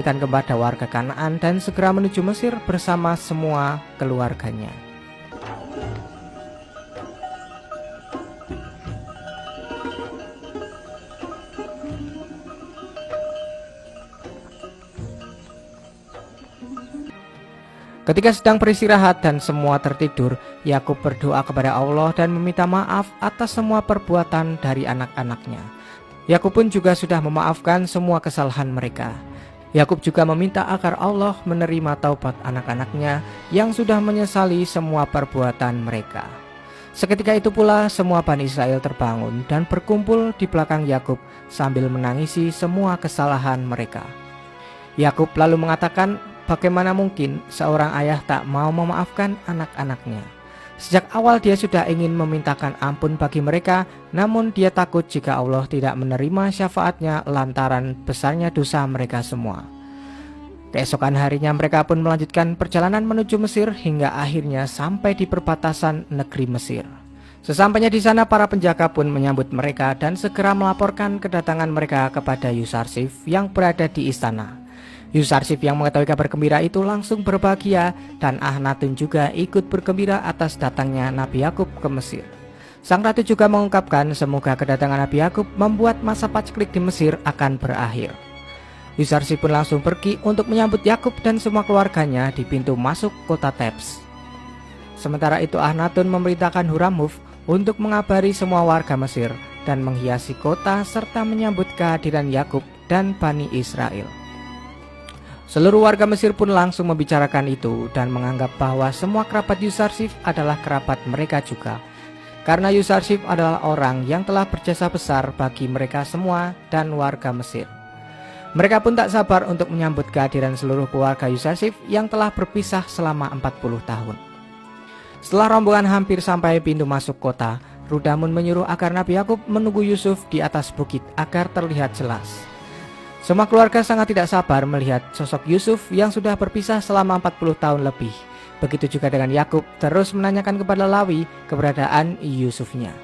kepada warga Kanaan dan segera menuju Mesir bersama semua keluarganya. Ketika sedang beristirahat dan semua tertidur, Yakub berdoa kepada Allah dan meminta maaf atas semua perbuatan dari anak-anaknya. Yakub pun juga sudah memaafkan semua kesalahan mereka. Yakub juga meminta agar Allah menerima taubat anak-anaknya yang sudah menyesali semua perbuatan mereka. Seketika itu pula semua Bani Israel terbangun dan berkumpul di belakang Yakub sambil menangisi semua kesalahan mereka. Yakub lalu mengatakan, bagaimana mungkin seorang ayah tak mau memaafkan anak-anaknya? Sejak awal dia sudah ingin memintakan ampun bagi mereka, namun dia takut jika Allah tidak menerima syafaatnya lantaran besarnya dosa mereka semua. Keesokan harinya mereka pun melanjutkan perjalanan menuju Mesir hingga akhirnya sampai di perbatasan negeri Mesir. Sesampainya di sana para penjaga pun menyambut mereka dan segera melaporkan kedatangan mereka kepada Yusarsif yang berada di istana. Yusarsif yang mengetahui kabar gembira itu langsung berbahagia dan Akhnatun juga ikut bergembira atas datangnya Nabi Yakub ke Mesir. Sang ratu juga mengungkapkan semoga kedatangan Nabi Yakub membuat masa paceklik di Mesir akan berakhir. Yusarsif pun langsung pergi untuk menyambut Yakub dan semua keluarganya di pintu masuk kota Tebs. Sementara itu Akhnatun memerintahkan Huramuf untuk mengabari semua warga Mesir dan menghiasi kota serta menyambut kehadiran Yakub dan Bani Israel. Seluruh warga Mesir pun langsung membicarakan itu dan menganggap bahwa semua kerabat Yusarsif adalah kerabat mereka juga. Karena Yusarsif adalah orang yang telah berjasa besar bagi mereka semua dan warga Mesir. Mereka pun tak sabar untuk menyambut kehadiran seluruh keluarga Yusarsif yang telah berpisah selama 40 tahun. Setelah rombongan hampir sampai pintu masuk kota, Rudamun menyuruh agar Nabi Yakub menunggu Yusuf di atas bukit agar terlihat jelas. Semua keluarga sangat tidak sabar melihat sosok Yusuf yang sudah berpisah selama 40 tahun lebih. Begitu juga dengan Yakub terus menanyakan kepada Lawi keberadaan Yusufnya.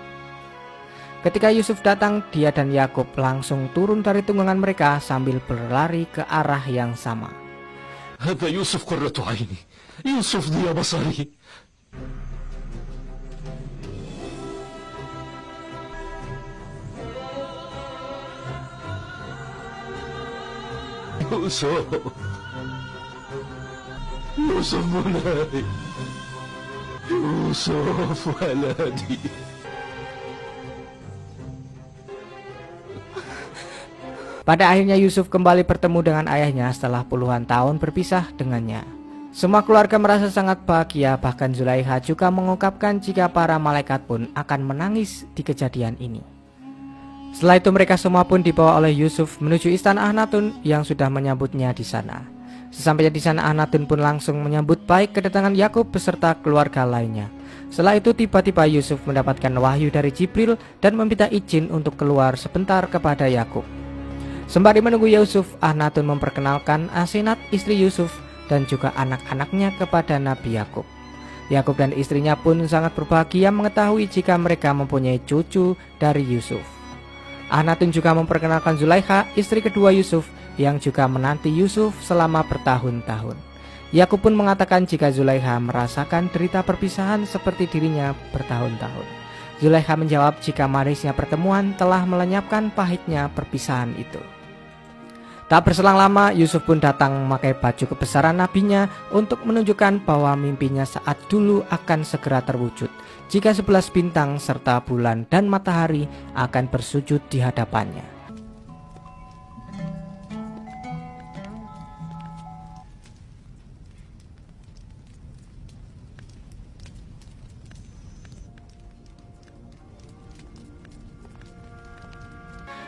Ketika Yusuf datang, dia dan Yakub langsung turun dari tunggangan mereka sambil berlari ke arah yang sama. Hada Yusuf qurratu aini. Yusuf dia basari. Yusuf, Yusuf mulai, Yusuf waladi. Pada akhirnya Yusuf kembali bertemu dengan ayahnya setelah puluhan tahun berpisah dengannya. Semua keluarga merasa sangat bahagia, bahkan Zulaikha juga mengungkapkan jika para malaikat pun akan menangis di kejadian ini. Setelah itu mereka semua pun dibawa oleh Yusuf menuju istana Akhnatun yang sudah menyambutnya di sana. Sesampainya di sana Akhnatun pun langsung menyambut baik kedatangan Yakub beserta keluarga lainnya. Setelah itu tiba-tiba Yusuf mendapatkan wahyu dari Jibril dan meminta izin untuk keluar sebentar kepada Yakub. Sembari menunggu Yusuf, Akhnatun memperkenalkan Asenat istri Yusuf dan juga anak-anaknya kepada Nabi Yakub. Yakub dan istrinya pun sangat berbahagia mengetahui jika mereka mempunyai cucu dari Yusuf. Akhnatun juga memperkenalkan Zulaikha, istri kedua Yusuf, yang juga menanti Yusuf selama bertahun-tahun. Yakub pun mengatakan jika Zulaikha merasakan derita perpisahan seperti dirinya bertahun-tahun. Zulaikha menjawab jika manisnya pertemuan telah melenyapkan pahitnya perpisahan itu. Tak berselang lama, Yusuf pun datang memakai baju kebesaran nabinya untuk menunjukkan bahwa mimpinya saat dulu akan segera terwujud jika 11 bintang serta bulan dan matahari akan bersujud di hadapannya.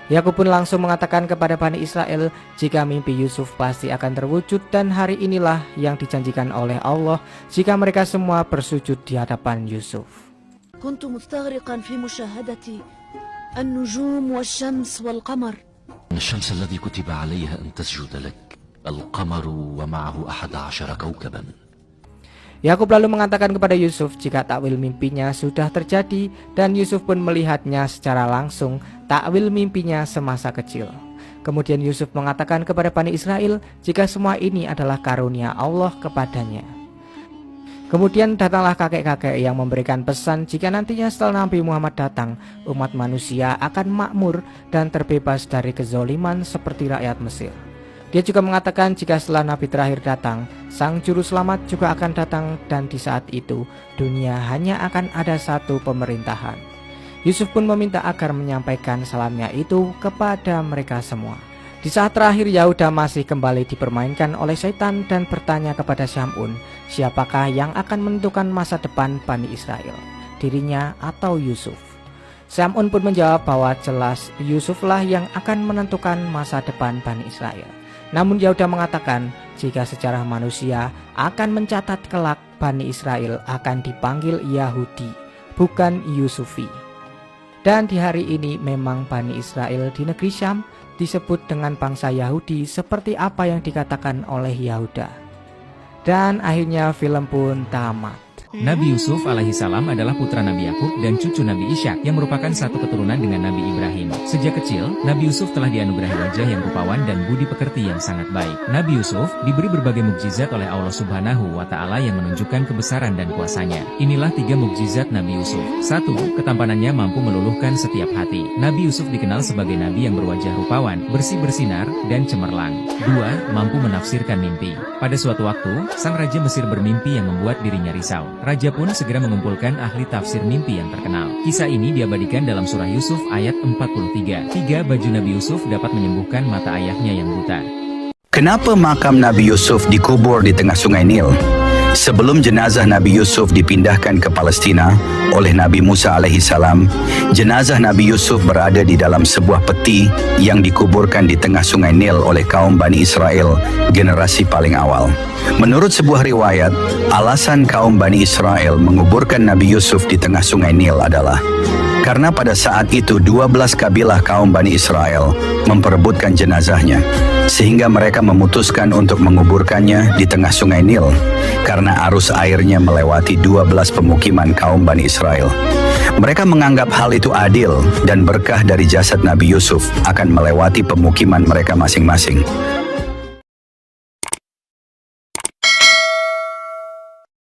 Yakub pun langsung mengatakan kepada Bani Israel jika mimpi Yusuf pasti akan terwujud dan hari inilah yang dijanjikan oleh Allah jika mereka semua bersujud di hadapan Yusuf. كنت مستغرقا في مشاهدة النجوم والشمس والقمر. الشمس الذي كتب عليها أن تسجد لك القمر ومعه 11 كوكبا. Yakub lalu mengatakan kepada Yusuf jika takwil mimpinya sudah terjadi dan Yusuf pun melihatnya secara langsung takwil mimpinya semasa kecil. Kemudian Yusuf mengatakan kepada Bani Israel jika semua ini adalah karunia Allah kepadanya. Kemudian datanglah kakek-kakek yang memberikan pesan jika nantinya setelah Nabi Muhammad datang, umat manusia akan makmur dan terbebas dari kezoliman seperti rakyat Mesir. Dia juga mengatakan jika setelah Nabi terakhir datang, Sang Juru Selamat juga akan datang dan di saat itu dunia hanya akan ada satu pemerintahan. Yusuf pun meminta agar menyampaikan salamnya itu kepada mereka semua. Di saat terakhir Yahuda masih kembali dipermainkan oleh setan dan bertanya kepada Syamun, siapakah yang akan menentukan masa depan Bani Israel, dirinya atau Yusuf? Syamun pun menjawab bahwa jelas Yusuflah yang akan menentukan masa depan Bani Israel. Namun Yahuda mengatakan jika sejarah manusia akan mencatat kelak Bani Israel akan dipanggil Yahudi, bukan Yusufi. Dan di hari ini memang Bani Israel di negeri Syam disebut dengan bangsa Yahudi seperti apa yang dikatakan oleh Yahuda. Dan akhirnya film pun tamat. Nabi Yusuf alaihissalam adalah putra Nabi Yakub dan cucu Nabi Ishak yang merupakan satu keturunan dengan Nabi Ibrahim. Sejak kecil, Nabi Yusuf telah dianugerahi wajah yang rupawan dan budi pekerti yang sangat baik. Nabi Yusuf diberi berbagai mukjizat oleh Allah Subhanahu wa Ta'ala yang menunjukkan kebesaran dan kuasanya. Inilah 3 mukjizat Nabi Yusuf. 1. Ketampanannya mampu meluluhkan setiap hati. Nabi Yusuf dikenal sebagai nabi yang berwajah rupawan, bersih bersinar, dan cemerlang. 2. Mampu menafsirkan mimpi. Pada suatu waktu, sang raja Mesir bermimpi yang membuat dirinya risau. Raja pun segera mengumpulkan ahli tafsir mimpi yang terkenal. Kisah ini diabadikan dalam surah Yusuf ayat 43. 3. Baju Nabi Yusuf dapat menyembuhkan mata ayahnya yang buta. Kenapa makam Nabi Yusuf dikubur di tengah sungai Nil? Sebelum jenazah Nabi Yusuf dipindahkan ke Palestina oleh Nabi Musa alaihissalam, jenazah Nabi Yusuf berada di dalam sebuah peti yang dikuburkan di tengah sungai Nil oleh kaum Bani Israel generasi paling awal. Menurut sebuah riwayat, alasan kaum Bani Israel menguburkan Nabi Yusuf di tengah sungai Nil adalah karena pada saat itu 12 kabilah kaum Bani Israel memperebutkan jenazahnya, sehingga mereka memutuskan untuk menguburkannya di tengah sungai Nil karena arus airnya melewati 12 pemukiman kaum Bani Israel. Mereka menganggap hal itu adil dan berkah dari jasad Nabi Yusuf akan melewati pemukiman mereka masing-masing.